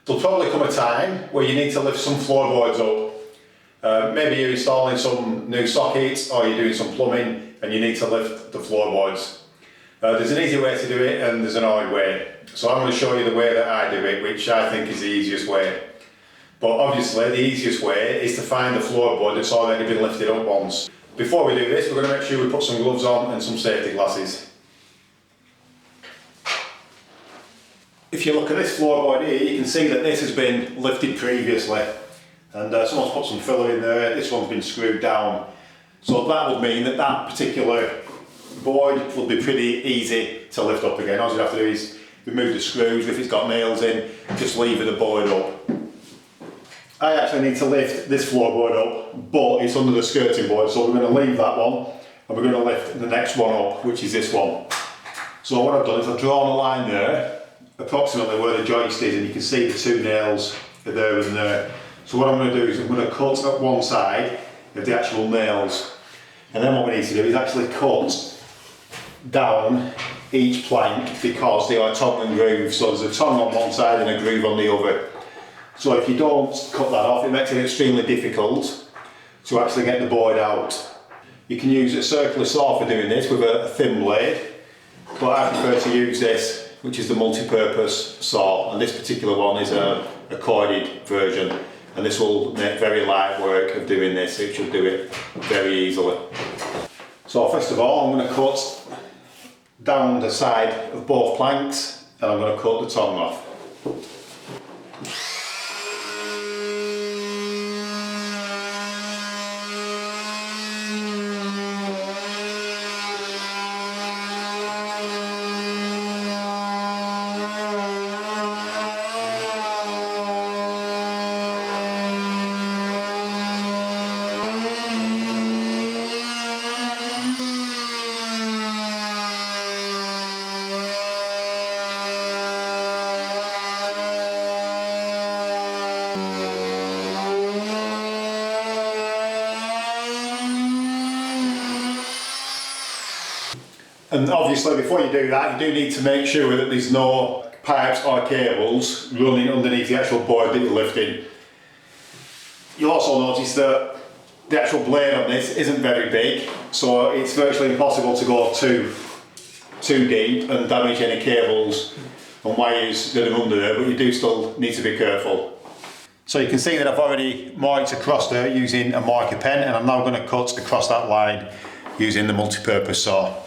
There'll probably come a time where you need to lift some floorboards up. Maybe you're installing some new sockets or you're doing some plumbing and you need to lift the floorboards. There's an easy way to do it and there's an hard way. So I'm going to show you the way that I do it, which I think is the easiest way. But obviously the easiest way is to find the floorboard that's already been lifted up once. Before we do this, we're going to make sure we put some gloves on and some safety glasses. If you look at this floorboard here, you can see that this has been lifted previously. And someone's put some filler in there, this one's been screwed down. So that would mean that that particular board will be pretty easy to lift up again. All you have to do is remove the screws. If it's got nails in, just lever the board up. I actually need to lift this floorboard up, but it's under the skirting board, so we're going to leave that one and we're going to lift the next one up, which is this one. So what I've done is I've drawn a line there, approximately where the joist is, and you can see the two nails are there and there. So what I'm going to do is I'm going to cut at one side of the actual nails, and then what we need to do is actually cut down each plank because they are tongue and groove. So there's a tongue on one side and a groove on the other. So if you don't cut that off, it makes it extremely difficult to actually get the board out. You can use a circular saw for doing this with a thin blade, but I prefer to use this, which is the multi-purpose saw, and this particular one is a corded version, and this will make very light work of doing this. It should do it very easily. So first of all, I'm going to cut down the side of both planks, and I'm going to cut the tongue off. And obviously before you do that, you do need to make sure that there's no pipes or cables running underneath the actual board that you're lifting. You'll also notice that the actual blade on this isn't very big, so it's virtually impossible to go too deep and damage any cables and wires that are under there, but you do still need to be careful. So you can see that I've already marked across there using a marker pen, and I'm now going to cut across that line using the multi-purpose saw.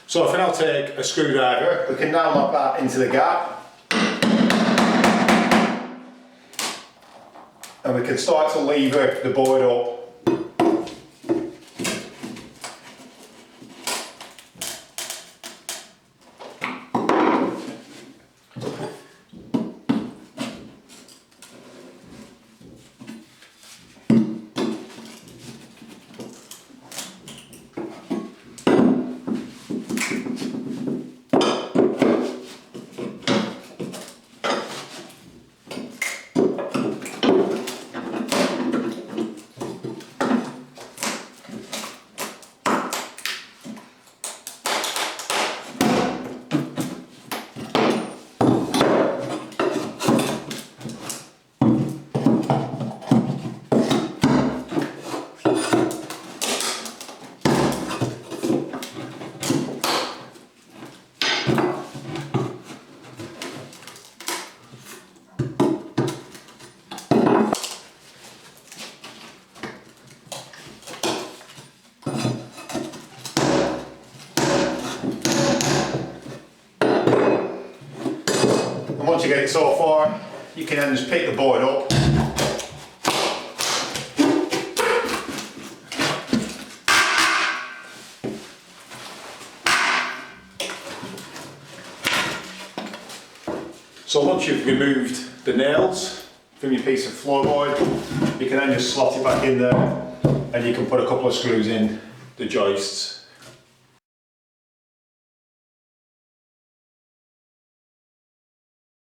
So if I now take a screwdriver, we can now lock that into the gap. And we can start to lever the board up. once you get it so far, you can then just pick the board up. So once you've removed the nails from your piece of floorboard, you can then just slot it back in there and you can put a couple of screws in the joists